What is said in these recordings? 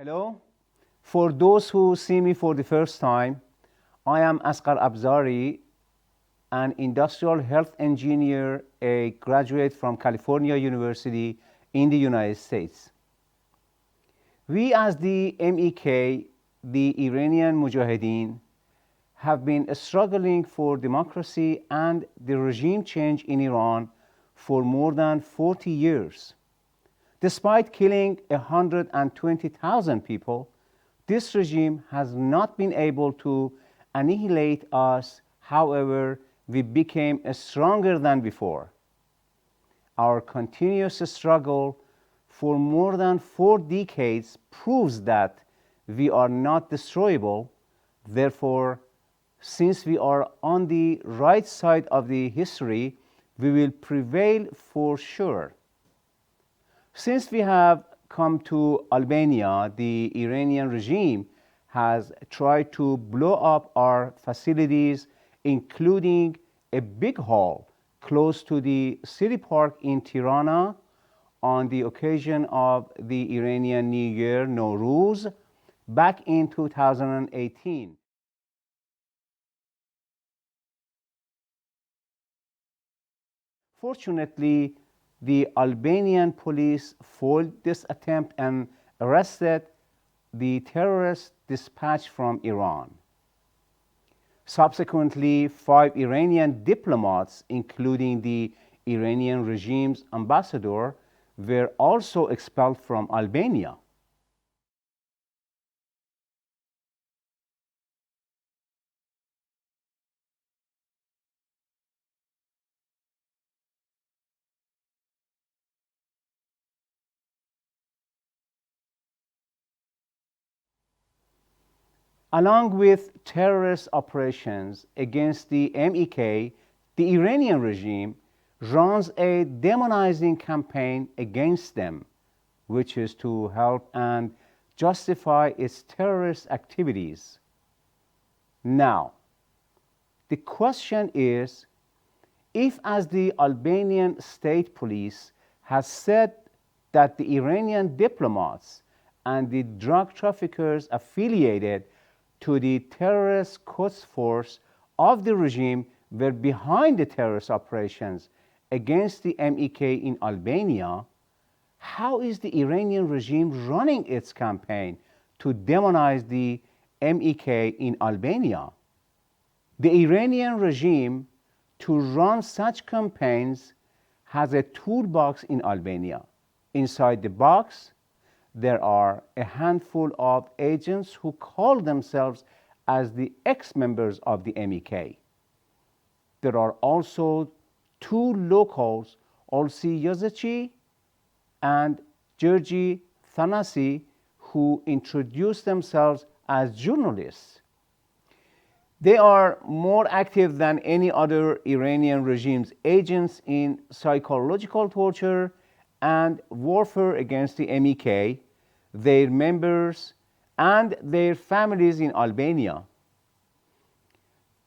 Hello. For those who see me for the first time, I am Asghar Abzari, an industrial health engineer, a graduate from California University in the United States. We as the MEK, the Iranian Mujahideen, have been struggling for democracy and the regime change in Iran for more than 40 years. Despite killing 120,000 people, this regime has not been able to annihilate us. However, we became stronger than before. Our continuous struggle for more than 4 decades proves that we are not destroyable. Therefore, since we are on the right side of the history, we will prevail for sure. Since we have come to Albania, the Iranian regime has tried to blow up our facilities, including a big hall close to the city park in Tirana on the occasion of the Iranian New Year, Nowruz, back in 2018. Fortunately, the Albanian police foiled this attempt and arrested the terrorists dispatched from Iran. Subsequently, 5 Iranian diplomats, including the Iranian regime's ambassador, were also expelled from Albania. Along with terrorist operations against the MEK, the Iranian regime runs a demonizing campaign against them, which is to help and justify its terrorist activities. Now, the question is, if, as the Albanian state police has said, that the Iranian diplomats and the drug traffickers affiliated to the terrorist Quds force of the regime were behind the terrorist operations against the MEK in Albania, how is the Iranian regime running its campaign to demonize the MEK in Albania? The Iranian regime, to run such campaigns, has a toolbox in Albania. Inside the box, there are a handful of agents who call themselves as the ex-members of the MEK. There are also 2 locals, Olsi Jazexhi and Gjergji Thanasi, who introduce themselves as journalists. They are more active than any other Iranian regime's agents in psychological torture and warfare against the MEK, their members, and their families in Albania.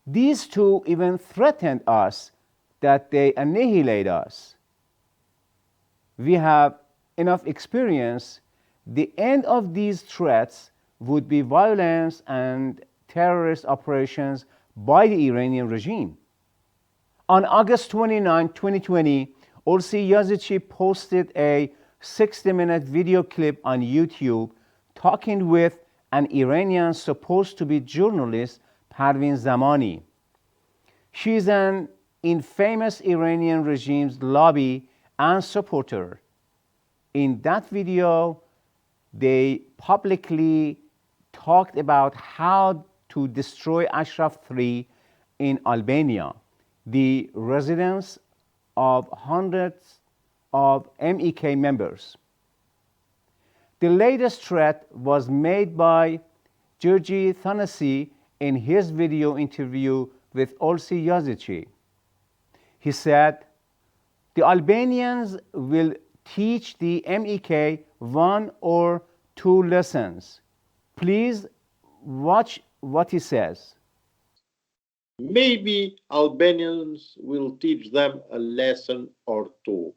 These 2 even threatened us that they annihilate us. We have enough experience. The end of these threats would be violence and terrorist operations by the Iranian regime. On August 29, 2020, Olsi Jazexhi posted a 60-minute video clip on YouTube talking with an Iranian supposed to be journalist, Parvin Zamani. She is an infamous Iranian regime's lobby and supporter. In that video, they publicly talked about how to destroy Ashraf 3 in Albania, the residence of hundreds of MEK members. The latest threat was made by Gjergji Thanasi in his video interview with Olsi Jazexhi. He said, "The Albanians will teach the MEK 1 or 2 lessons. Please watch what he says." Maybe Albanians will teach them a lesson or 2.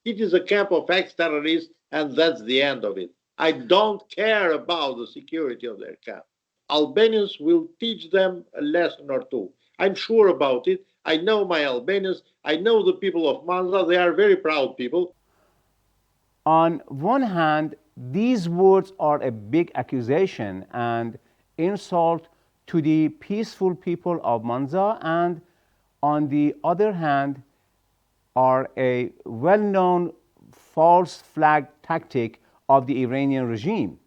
It is a camp of ex-terrorists, and that's the end of it. I don't care about the security of their camp. Albanians will teach them a lesson or two. I'm sure about it. I know my Albanians. I know the people of Manza. They are very proud people. On one hand, these words are a big accusation and insult to the peaceful people of Manza, and on the other hand, are a well known false flag tactic of the Iranian regime.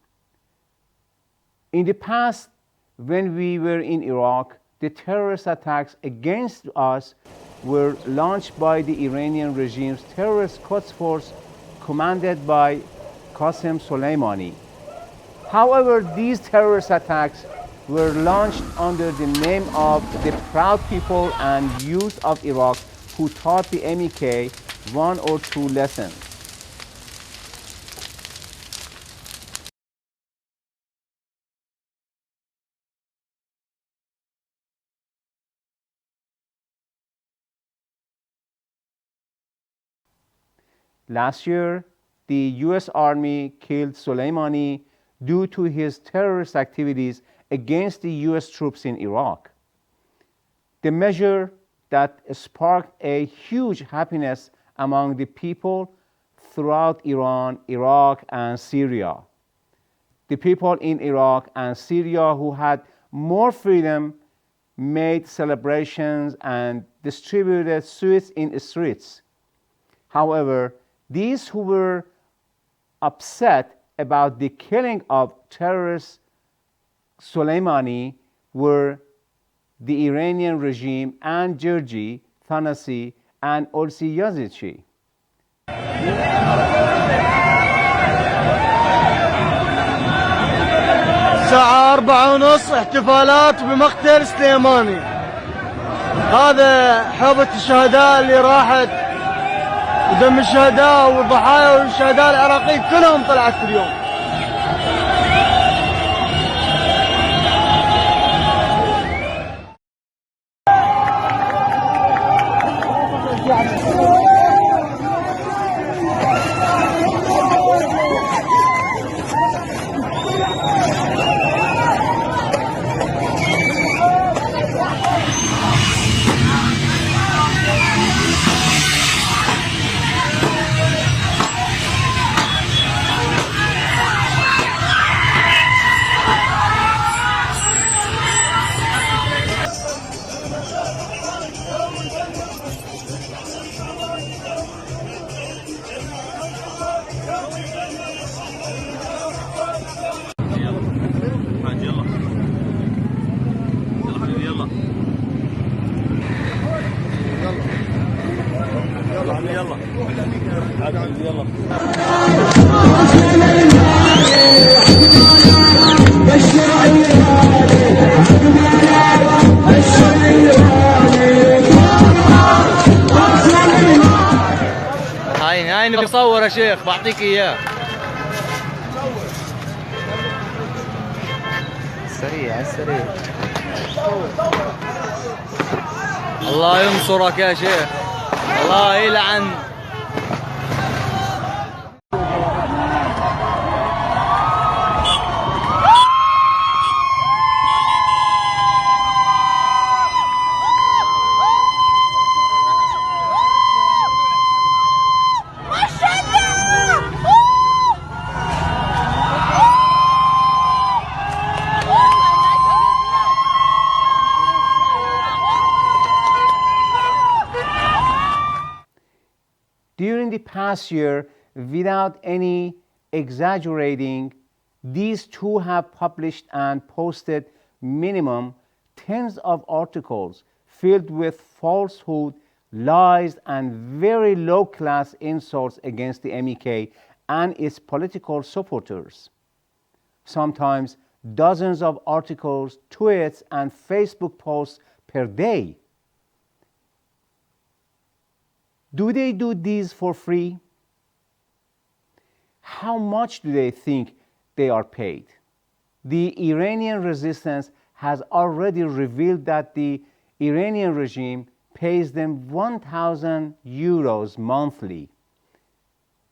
In the past, when we were in Iraq, the terrorist attacks against us were launched by the Iranian regime's terrorist Quds force commanded by Qasem Soleimani. However, these terrorist attacks were launched under the name of the proud people and youth of Iraq who taught the MEK one or two lessons. Last year, the US Army killed Soleimani due to his terrorist activities against the US troops in Iraq. The measure that sparked a huge happiness among the people throughout Iran, Iraq, and Syria. The people in Iraq and Syria who had more freedom made celebrations and distributed sweets in the streets. However, these who were upset about the killing of terrorist Soleimani were the Iranian regime and Gjergji, Thanasi, and Olsi Jazexhi. الساعة 4:30 احتفالات بمقتل سليماني. هذا حوبة الشهداء اللي راحت ودم الشهداء والضحايا والشهداء العراقيين كلهم طلعت في اليوم. هاي نبي صور يا شيخ بعطيك اياه. سريع سريع. الله ينصرك يا شيخ. الله يلعن. During the past year, without any exaggerating, these two have published and posted minimum tens of articles filled with falsehood, lies, and very low-class insults against the MEK and its political supporters. Sometimes dozens of articles, tweets, and Facebook posts per day. Do they do these for free? How much do they think they are paid? The Iranian Resistance has already revealed that the Iranian regime pays them 1,000 euros monthly.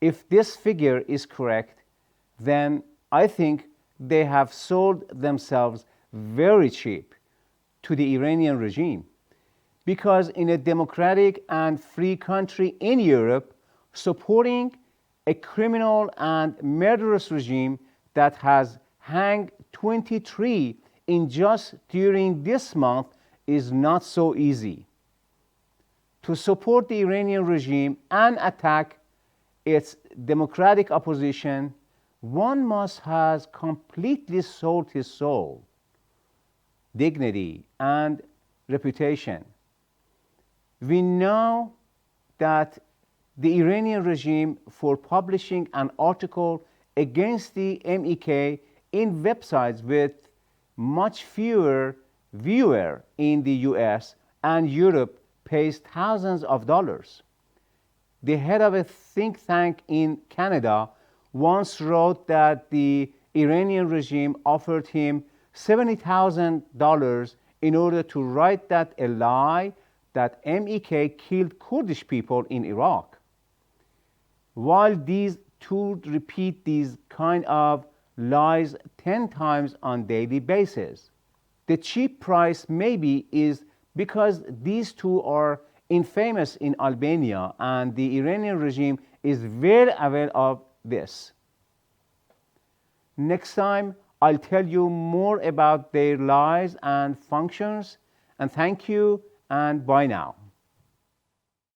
If this figure is correct, then I think they have sold themselves very cheap to the Iranian regime. Because in a democratic and free country in Europe, supporting a criminal and murderous regime that has hanged 23 in just during this month is not so easy. To support the Iranian regime and attack its democratic opposition, one must have completely sold his soul, dignity, and reputation. We know that the Iranian regime, for publishing an article against the MEK in websites with much fewer viewers in the US and Europe, pays thousands of dollars. The head of a think tank in Canada once wrote that the Iranian regime offered him $70,000 in order to write that a lie that MEK killed Kurdish people in Iraq. While these two repeat these kind of lies 10 times on daily basis, the cheap price maybe is because these two are infamous in Albania and the Iranian regime is very aware of this. Next time, I'll tell you more about their lies and functions. And thank you, and bye now.